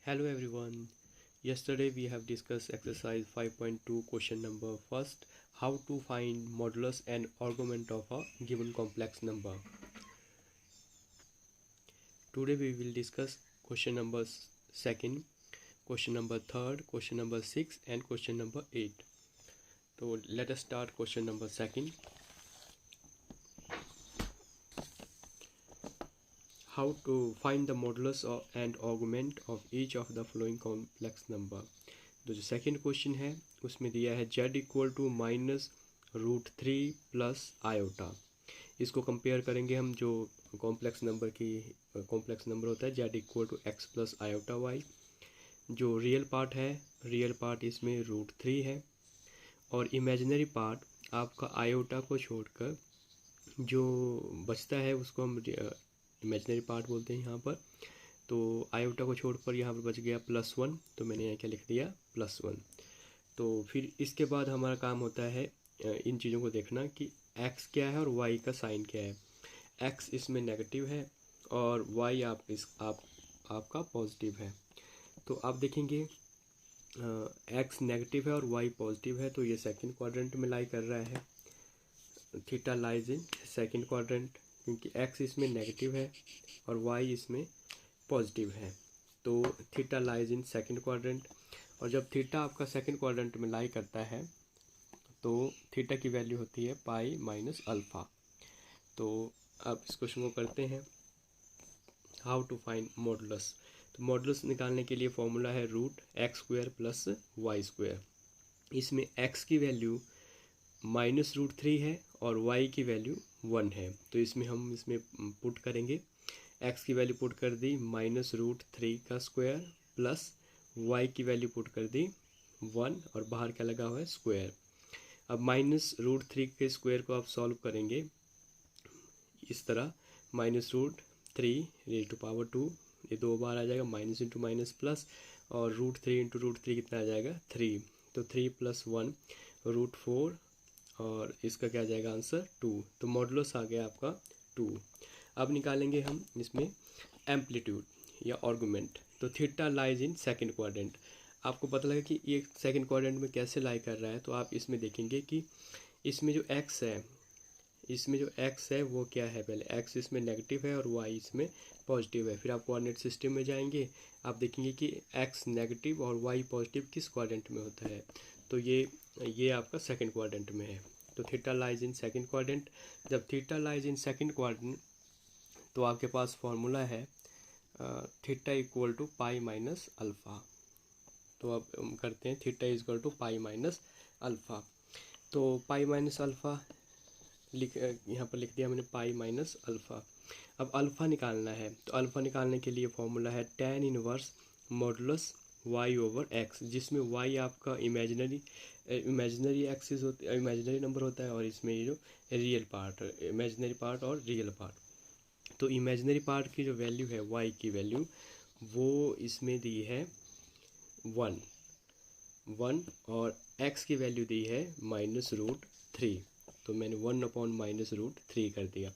Hello everyone. Yesterday we have discussed exercise 5.2 question number first, how to find modulus and argument of a given complex number. Today we will discuss question number second, question number third, question number 6 and question number 8. So let us start question number second. How to find the modulus and argument of each of the following complex number. तो जो second question है उसमें दिया है z equal to -√3 plus iota. इसको compare करेंगे हम, जो कॉम्प्लेक्स नंबर होता है z equal to x plus iota y। जो रियल पार्ट है, रियल पार्ट इसमें √3 है और इमेजिनरी पार्ट आपका आयोटा को छोड़कर जो बचता है उसको हम इमेजिनरी पार्ट बोलते हैं यहाँ पर। तो आयोटा को छोड़कर यहाँ पर बच गया +1, तो मैंने यहाँ क्या लिख दिया +1। तो फिर इसके बाद हमारा काम होता है इन चीज़ों को देखना कि x क्या है और y का साइन क्या है। x इसमें नेगेटिव है और y आपका पॉजिटिव है। तो आप देखेंगे x नेगेटिव है और y पॉजिटिव है, तो ये सेकंड क्वाड्रेंट में लाई कर रहा है। Theta lies in second quadrant, क्योंकि x इसमें नेगेटिव है और y इसमें पॉजिटिव है। तो theta lies in second quadrant, और जब थीटा आपका सेकंड क्वाड्रेंट में लाई करता है तो थीटा की वैल्यू होती है पाई माइनस अल्फ़ा। तो अब इस क्वेश्चन को करते हैं, हाउ टू फाइंड मॉडुलस। तो मॉडुलस निकालने के लिए फॉर्मूला है √x² प्लस y²। इसमें x की वैल्यू -√3 है और y की वैल्यू 1 है। तो इसमें पुट करेंगे, x की वैल्यू पुट कर दी -√3 का स्क्वायर प्लस y की वैल्यू पुट कर दी 1 और बाहर क्या लगा हुआ है स्क्वायर। अब -√3 के स्क्वायर को आप सॉल्व करेंगे इस तरह, -√3 ये 2 बार आ जाएगा, माइनस इंटू माइनस प्लस, और √3 इंटू √3 कितना आ जाएगा 3। तो 3 + 1 √4 और इसका क्या आ जाएगा आंसर 2। तो मॉडुलस आ गया आपका 2। अब निकालेंगे हम इसमें एम्पलीट्यूड या आर्गुमेंट। तो theta lies in second quadrant. आपको पता लगा कि ये सेकंड क्वाड्रेंट में कैसे लाई कर रहा है, तो आप इसमें देखेंगे कि इसमें जो x है वो क्या है। पहले x इसमें नेगेटिव है और y इसमें पॉजिटिव है। फिर आप कोऑर्डिनेट सिस्टम में जाएंगे, आप देखेंगे कि x नेगेटिव और y पॉजिटिव किस क्वाड्रेंट में होता है। तो ये आपका सेकंड क्वाड्रेंट में है। तो theta lies in second quadrant. जब theta lies in second quadrant तो आपके पास फॉर्मूला है theta equal to pi minus alpha. तो अब हम करते हैं theta equal to pi minus alpha. तो पाई माइनस अल्फ़ा यहाँ पर लिख दिया मैंने, पाई माइनस अल्फ़ा। अब अल्फ़ा निकालना है, तो अल्फ़ा निकालने के लिए फॉर्मूला है tan इनवर्स मॉडुलस y/x, जिसमें y आपका इमेजिनरी एक्सिस होती है, इमेजिनरी नंबर होता है, और इसमें ये जो रियल पार्ट, इमेजिनरी पार्ट और रियल पार्ट। तो इमेजिनरी पार्ट की जो वैल्यू है y की वैल्यू वो इसमें दी है 1 और x की वैल्यू दी है -√3। तो मैंने 1/-√3 कर दिया।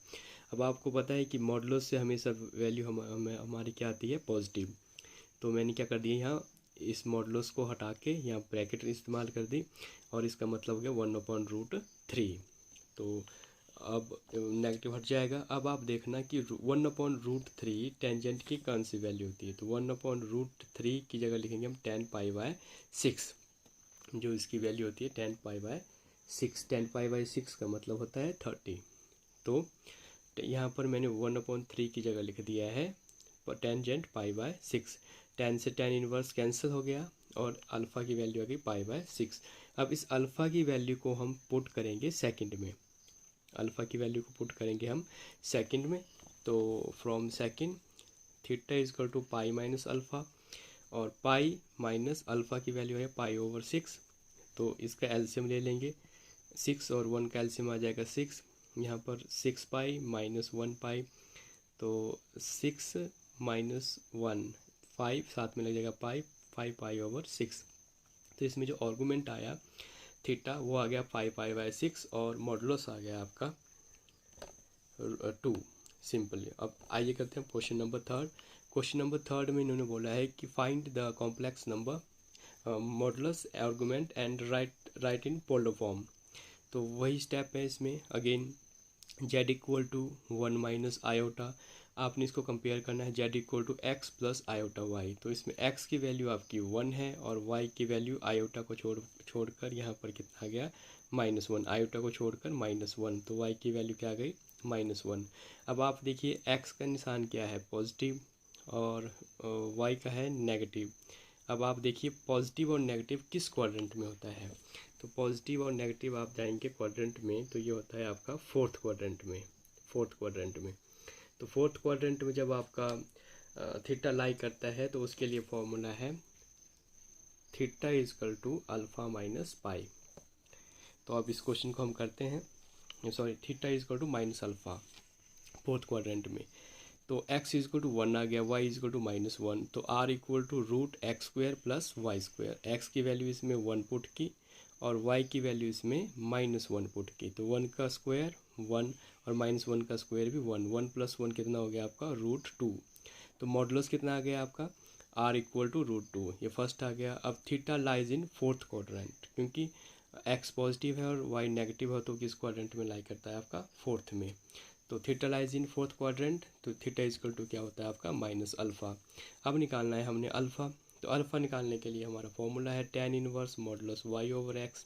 अब आपको पता है कि मॉडुलस से हमेशा वैल्यू हमारी क्या आती है पॉजिटिव। तो मैंने क्या कर दिया, यहाँ इस मॉडुलस को हटा के यहाँ ब्रैकेट इस्तेमाल कर दी और इसका मतलब हो गया 1/√3। तो अब नेगेटिव हट जाएगा। अब आप देखना कि 1/√3 टेंजेंट की कौन सी वैल्यू होती है। तो 1/√3 की जगह लिखेंगे हम 10π/6, जो इसकी वैल्यू होती है 10π/6। 10π/6 का मतलब होता है 30। तो यहाँ पर मैंने 1/3 की जगह लिख दिया है टेंजेंट π/6। 10 से tan इनवर्स कैंसिल हो गया और अल्फ़ा की वैल्यू आ गई π/6। अब इस अल्फ़ा की वैल्यू को हम पुट करेंगे सेकंड में, अल्फ़ा की वैल्यू को पुट करेंगे हम सेकंड में। तो from second theta equal to pi minus alpha, और पाई माइनस अल्फ़ा की वैल्यू है π/6। तो इसका एलसीएम ले लेंगे, 6 और 1 का एलसीएम आ जाएगा 6। यहाँ पर 6π - 1π, तो 6 - 1 5, साथ में लग जाएगा 5π/6। तो इसमें जो आर्गुमेंट आया थीटा वो आ गया 5π/6 और मॉडुलस आ गया आपका 2 सिंपली। अब आइए करते हैं question number third. Question number 3 में इन्होंने बोला है कि find the complex number modulus argument and write in polar form. तो वही स्टेप है इसमें। Again z equal to 1 minus iota, आपने इसको कंपेयर करना है z equal to x plus iota y. तो इसमें x की वैल्यू आपकी 1 है और y की वैल्यू आयोटा को छोड़कर यहाँ पर कितना आ गया -1, आयोटा को छोड़कर -1, तो y की वैल्यू क्या आ गई -1। अब आप देखिए x का निशान क्या है पॉजिटिव और y का है नेगेटिव। अब आप देखिए पॉजिटिव और नेगेटिव किस क्वाड्रेंट में होता है। तो पॉजिटिव और नेगेटिव आप जाएंगे क्वाड्रेंट में, तो ये होता है आपका फोर्थ क्वाड्रेंट में। तो फोर्थ क्वाड्रेंट में जब आपका थीटा लाई करता है तो उसके लिए फॉर्मूला है theta is equal to alpha minus pi. तो अब इस क्वेश्चन को हम करते हैं, sorry theta is equal to minus alpha fourth quadrant में। तो x इजकल टू 1 आ गया, y इजकल टू -1, तो r equal to root x square plus y square. X की वैल्यू इसमें 1 पुट की और y की वैल्यू इसमें -1 पुट की। तो 1 का स्क्वायर 1 और -1 का स्क्वायर भी 1, 1 प्लस 1 कितना हो गया आपका √2। तो मॉडुलस कितना आ गया आपका r इक्वल टू √2, ये फर्स्ट आ गया। अब theta lies in fourth quadrant, क्योंकि x पॉजिटिव है और y नेगेटिव है, तो किस क्वाड्रेंट में लाई करता है आपका फोर्थ में। तो theta lies in fourth quadrant, तो थीटा इजकल टू क्या होता है आपका माइनस अल्फ़ा। अब निकालना है हमने अल्फ़ा। तो अल्फ़ा निकालने के लिए हमारा फॉर्मूला है tan inverse modulus y over x।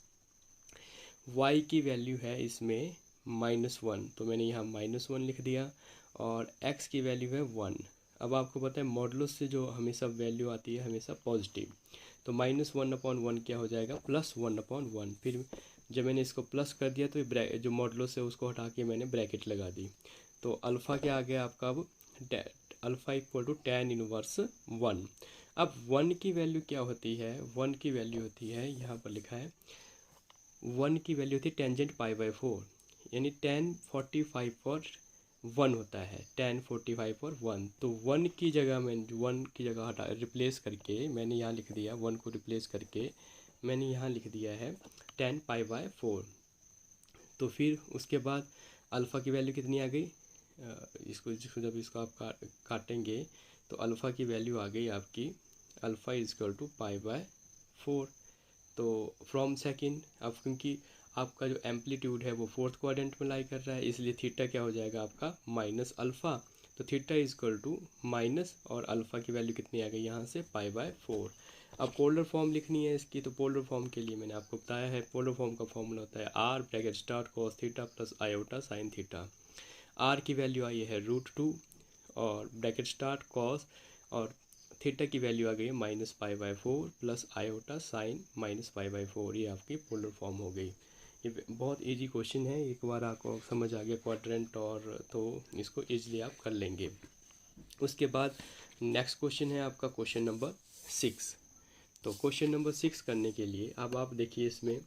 y की वैल्यू है इसमें -1, तो मैंने यहाँ -1 लिख दिया और x की वैल्यू है 1। अब आपको पता है मॉडुलस से जो हमेशा वैल्यू आती है हमेशा पॉजिटिव, तो -1/1 क्या हो जाएगा +1/1। फिर जब मैंने इसको प्लस कर दिया तो ये जो मॉडुलस है उसको हटा के मैंने ब्रैकेट लगा दी। तो अल्फ़ा क्या आ गया आपका अब alpha equal to tan inverse 1। अब 1 की वैल्यू क्या होती है, 1 की वैल्यू होती है, यहाँ पर लिखा है 1 की वैल्यू होती है टेंजेंट π/4, यानी tan 45 पर 1 होता है, tan 45 पर 1। तो 1 की जगह हटा रिप्लेस करके मैंने यहाँ लिख दिया, 1 को रिप्लेस करके मैंने यहाँ लिख दिया है tan π/4। तो फिर उसके बाद अल्फ़ा की वैल्यू कितनी आ गई, इसको जब इसको आप काटेंगे तो अल्फ़ा की वैल्यू आ गई आपकी अल्फ़ा इजकल टू π/4। तो फ्रॉम सेकंड, अब क्योंकि आपका जो एम्पलीट्यूड है वो फोर्थ क्वाड्रेंट में लाई कर रहा है, इसलिए थीटा क्या हो जाएगा आपका -अल्फ़ा। तो थीटा इजकल टू माइनस और अल्फ़ा की वैल्यू कितनी आ गई यहाँ से π/4। अब पोलर फॉर्म लिखनी है इसकी, तो पोलर फॉर्म के लिए मैंने आपको बताया है पोलर फॉर्म का फॉर्मूला होता है r bracket start cos theta plus iota sine theta. r की वैल्यू आई है √2 और ब्रैकेट स्टार्ट cos, और थीटा की वैल्यू आ गई है -π/4 प्लस आयोटा साइन -π/4। ये आपकी पोलर फॉर्म हो गई। ये बहुत इजी क्वेश्चन है, एक बार आपको समझ आ गया क्वाड्रेंट और तो इसको ईजिली आप कर लेंगे। उसके बाद नेक्स्ट क्वेश्चन है आपका क्वेश्चन नंबर 6। तो क्वेश्चन नंबर 6 करने के लिए अब आप देखिए इसमें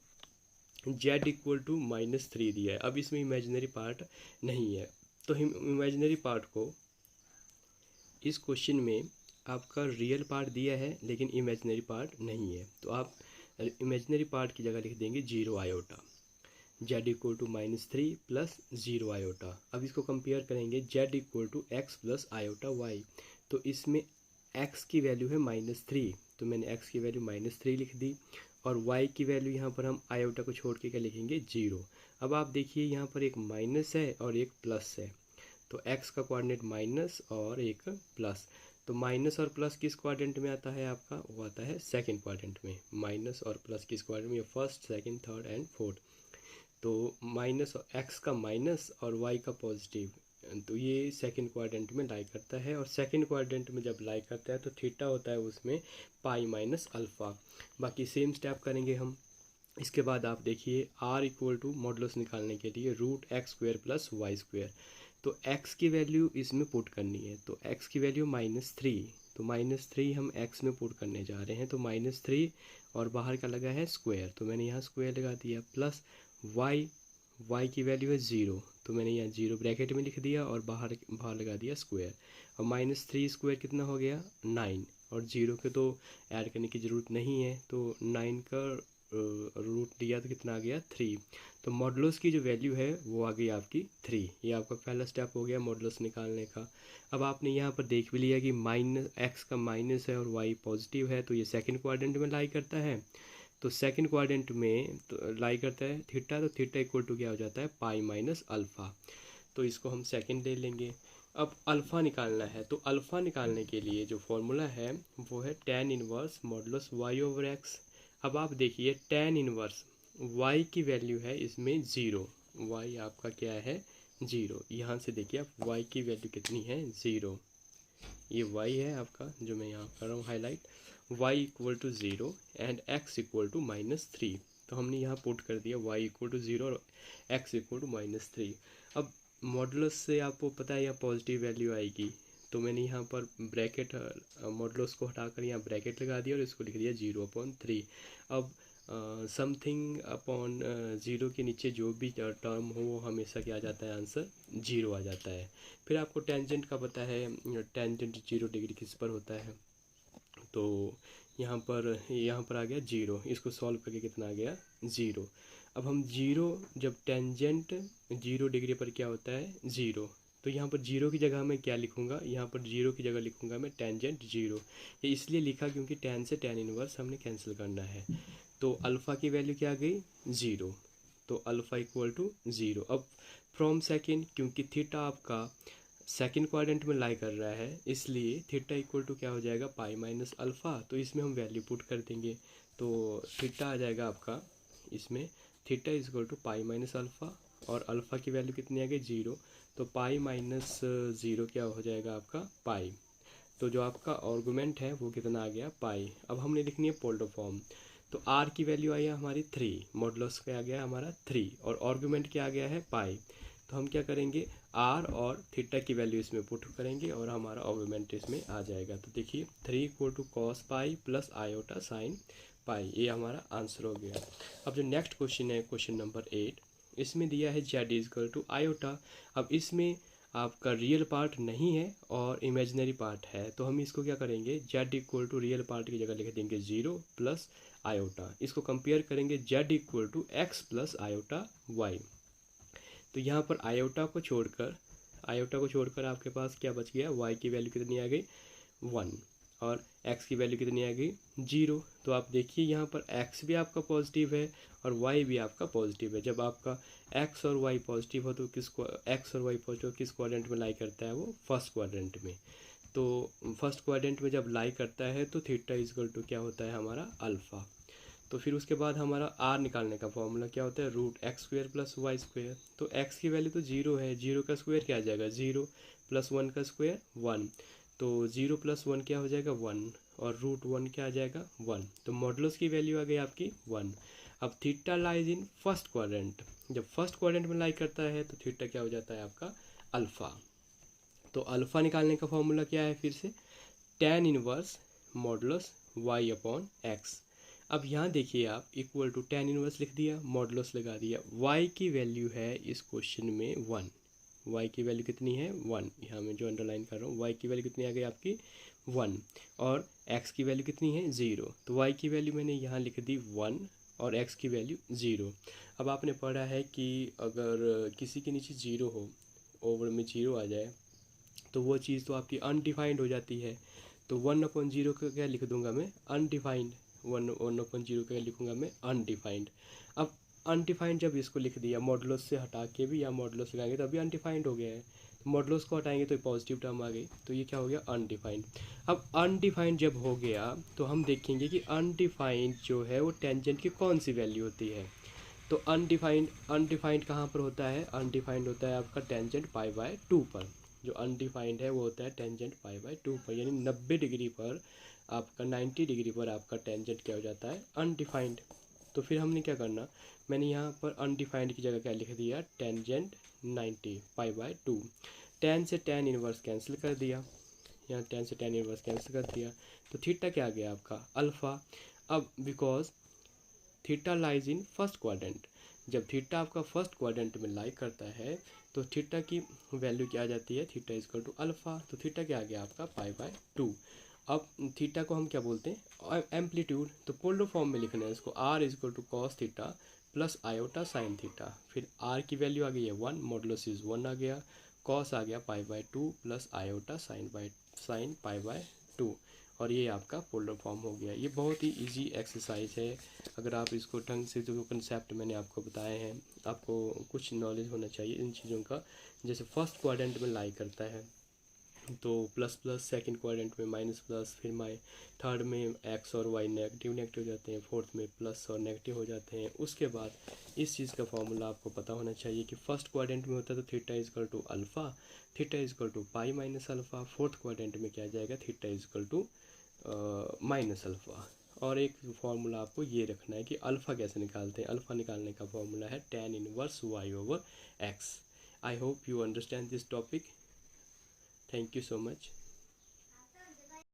z इक्वल टू -3 दिया है। अब इसमें इमेजिनरी पार्ट नहीं है, तो हम इमेजिनरी पार्ट को इस क्वेश्चन में आपका रियल पार्ट दिया है लेकिन इमेजिनरी पार्ट नहीं है, तो आप इमेजिनरी पार्ट की जगह लिख देंगे 0 iota. z equal to -3 plus 0 iota. अब इसको कंपेयर करेंगे z equal to x plus iota y. तो इसमें x की वैल्यू है -3, तो मैंने x की वैल्यू -3 लिख दी और y की वैल्यू यहाँ पर हम आयोटा को छोड़ के क्या लिखेंगे 0। अब आप देखिए यहाँ पर एक माइनस है और एक प्लस है, तो x का कोऑर्डिनेट माइनस और एक प्लस। तो माइनस और प्लस किस क्वाड्रेंट में आता है आपका, वो आता है सेकंड क्वाड्रेंट में। माइनस और प्लस किस क्वाड्रेंट में, first second third and fourth. तो माइनस x का माइनस और y का पॉजिटिव, तो ये सेकंड क्वाड्रेंट में लाई करता है। और सेकंड क्वाड्रेंट में जब लाई करता है तो थीटा होता है उसमें π-अल्फ़ा। बाकी सेम स्टेप करेंगे हम। इसके बाद आप देखिए r इक्वल टू मॉडुलस निकालने के लिए √x² प्लस y²। तो x की वैल्यू इसमें पुट करनी है, तो x की वैल्यू -3, तो -3 हम x में पुट करने जा रहे हैं। तो -3 और बाहर का लगा है स्क्वायर, तो मैंने यहाँ स्क्वायर लगा दिया, प्लस y की वैल्यू है 0, तो मैंने यहाँ 0 ब्रैकेट में लिख दिया और बाहर लगा दिया स्क्वायर। और -3 स्क्वायर कितना हो गया 9, और 0 के तो ऐड करने की ज़रूरत नहीं है, तो 9 का रूट दिया तो कितना आ गया 3। तो मॉडुलस की जो वैल्यू है वो आ गई आपकी 3। ये आपका पहला स्टेप हो गया मॉडुलस निकालने का। अब आपने यहाँ पर देख भी लिया कि माइनस एक्स का माइनस है और वाई पॉजिटिव है, तो ये सेकंड क्वाड्रेंट में लाई करता है। तो सेकंड क्वाड्रेंट में तो लाई करता है थीटा, तो थीटा इक्वल टू क्या हो जाता है पाई माइनस अल्फ़ा। तो इसको हम सेकंड ले लेंगे। अब अल्फ़ा निकालना है, तो अल्फ़ा निकालने के लिए जो फॉर्मूला है वो है tan inverse modulus y over x. अब आप देखिए tan इनवर्स y की वैल्यू है इसमें 0, y आपका क्या है 0। यहाँ से देखिए आप y की वैल्यू कितनी है 0। ये y है आपका जो मैं यहाँ कर रहा हूँ highlight, y equal to 0 and x equal to -3। तो हमने यहाँ पुट कर दिया y इक्वल टू 0 और x इक्वल टू -3। अब मॉडुलस से आपको पता है यहाँ पॉजिटिव वैल्यू आएगी, तो मैंने यहाँ पर ब्रैकेट मॉडुलस को हटाकर यहाँ ब्रैकेट लगा दिया और इसको लिख दिया 0/3। अब समथिंग अपॉन 0 के नीचे जो भी टर्म हो वो हमेशा क्या आ जाता है आंसर 0 आ जाता है। फिर आपको टेंजेंट का पता है, टेंजेंट 0 डिग्री किस पर होता है, तो यहाँ पर आ गया 0। इसको सॉल्व करके कितना आ गया 0। अब हम 0 जब टेंजेंट 0 डिग्री पर क्या होता है 0, तो यहाँ पर 0 की जगह मैं क्या लिखूँगा, यहाँ पर 0 की जगह लिखूँगा मैं टेंजेंट 0। ये इसलिए लिखा क्योंकि tan से tan इनवर्स हमने कैंसिल करना है। तो अल्फ़ा की वैल्यू क्या आ गई 0, तो अल्फ़ा इक्वल टू 0। अब फ्रॉम सेकेंड, क्योंकि थीटा आपका सेकंड क्वाड्रेंट में लाई कर रहा है इसलिए थीटा इक्वल टू क्या हो जाएगा पाई माइनस अल्फ़ा। तो इसमें हम वैल्यू पुट कर देंगे, तो थीटा आ जाएगा आपका इसमें theta is equal to pi minus alpha और अल्फ़ा की वैल्यू कितनी आ गई 0। तो पाई माइनस 0 क्या हो जाएगा आपका पाई। तो जो आपका आर्गुमेंट है वो कितना आ गया पाई। अब हमने लिखनी है पोलर फॉर्म, तो आर की वैल्यू आई है हमारी 3, मॉडुलस क्या आ गया हमारा 3 और आर्गुमेंट क्या आ गया है पाई। तो हम क्या करेंगे आर और थीटा की वैल्यू इसमें पुट करेंगे और हमारा आर्गुमेंट इसमें आ जाएगा। तो देखिए 3 equal to cos pi plus iota sine pi, ये हमारा आंसर हो गया। अब जो नेक्स्ट क्वेश्चन है क्वेश्चन नंबर 8, इसमें दिया है z is equal to iota. अब इसमें आपका रियल पार्ट नहीं है और इमेजिनरी पार्ट है, तो हम इसको क्या करेंगे z equal to real part की जगह लिख देंगे 0 प्लस आयोटा। इसको कंपेयर करेंगे z equal to x plus iota y. तो यहाँ पर आयोटा को छोड़कर आपके पास क्या बच गया y की वैल्यू कितनी आ गई 1 और x की वैल्यू कितनी आ गई 0। तो आप देखिए यहाँ पर x भी आपका पॉजिटिव है और y भी आपका पॉजिटिव है। जब आपका x और y पॉजिटिव हो तो x और y पॉजिटिव किस क्वाड्रेंट में लाई करता है वो फर्स्ट क्वाड्रेंट में। तो फर्स्ट क्वाड्रेंट में जब लाई करता है तो थीटा इज इक्वल टू क्या होता है हमारा अल्फ़ा। तो फिर उसके बाद हमारा आर निकालने का फॉर्मूला क्या होता है root x square plus y square. तो एक्स की वैल्यू तो 0 है, 0 का स्क्वायर क्या आ जाएगा 0 प्लस 1 का स्क्वायर 1। तो 0 प्लस 1 क्या हो जाएगा 1 और रूट 1 क्या आ जाएगा 1। तो मॉडुलस की वैल्यू आ गई आपकी 1। अब theta lies in first quadrant, जब फर्स्ट क्वाड्रेंट में लाई करता है तो थीटा क्या हो जाता है आपका अल्फ़ा। तो अल्फ़ा निकालने का फॉर्मूला क्या है फिर से tan inverse modulus y upon x. अब यहाँ देखिए आप इक्वल टू tan इनवर्स लिख दिया, मॉडुलस लगा दिया। y की वैल्यू है इस क्वेश्चन में 1, y की वैल्यू कितनी है 1, यहाँ मैं जो अंडरलाइन कर रहा हूँ y की वैल्यू कितनी आ गई आपकी 1 और x की वैल्यू कितनी है 0। तो y की वैल्यू मैंने यहाँ लिख दी 1 और x की वैल्यू 0। अब आपने पढ़ा है कि अगर किसी के नीचे 0 हो, ओवर में 0 आ जाए तो वो चीज़ तो आपकी अनडिफाइंड हो जाती है। तो 1/0 का क्या लिख दूंगा मैं अनडिफाइंड, 1/0 का लिखूंगा मैं अनडिफाइंड। अब अनडिफाइंड जब इसको लिख दिया मॉडुलस से हटा के भी या मॉडुलस लगाएंगे तो अभी अनडिफाइंड हो गया है, तो मॉडुलस को हटाएंगे तो पॉजिटिव टर्म आ गई, तो ये क्या हो गया अनडिफाइंड। अब अनडिफाइंड जब हो गया तो हम देखेंगे कि अनडिफाइंड जो है वो टेंजेंट की कौन सी वैल्यू होती है। तो अनडिफाइंड कहाँ पर होता है, अनडिफाइंड होता है आपका टेंजेंट π/2 पर। जो अनडिफाइंड है वो होता है टेंजेंट π/2 पर, यानी 90 डिग्री पर आपका 90 डिग्री पर आपका टेंजेंट क्या हो जाता है अनडिफाइंड। तो फिर हमने क्या करना, मैंने यहाँ पर अनडिफाइंड की जगह क्या लिख दिया टेंजेंट 90 π/2। tan से tan इनवर्स कैंसिल कर दिया, यहाँ tan से tan इनवर्स कैंसिल कर दिया, तो थीटा क्या आ गया आपका अल्फ़ा। अब because theta lies in first quadrant, जब थीटा आपका फर्स्ट क्वाड्रेंट में लाई करता है तो थीटा की वैल्यू क्या आ जाती है theta is equal to alpha. तो थीटा क्या आ गया आपका π/2 अब थीटा को हम क्या बोलते हैं, एम्पलीट्यूड। तो पोलर फॉर्म में लिखना है इसको, r is equal to cos theta plus iota sine theta. फिर r की वैल्यू आ गई है 1, मॉडुलस इज 1 आ गया, कॉस आ गया π/2 प्लस आयोटा साइन π/2, और ये आपका पोलर फॉर्म हो गया। ये बहुत ही इजी एक्सरसाइज है, अगर आप इसको ढंग से, जो कंसेप्ट मैंने आपको बताए हैं, आपको कुछ नॉलेज होना चाहिए इन चीज़ों का। जैसे फर्स्ट क्वाड्रेंट में लाई करता है तो प्लस प्लस, सेकंड क्वाड्रेंट में माइनस प्लस, फिर थर्ड में एक्स और वाई नेगेटिव नेगेटिव हो जाते हैं, फोर्थ में प्लस और नेगेटिव हो जाते हैं। उसके बाद इस चीज़ का फॉर्मूला आपको पता होना चाहिए कि फर्स्ट क्वाड्रेंट में होता है तो theta is equal to alpha, theta is equal to pi minus alpha. Fourth quadrant में क्या जाएगा, theta is equal to minus alpha. और एक फार्मूला आपको ये रखना है कि अल्फ़ा कैसे निकालते हैं। अल्फ़ा निकालने का फार्मूला है tan inverse y over x। I hope you understand this topic. Thank you so much.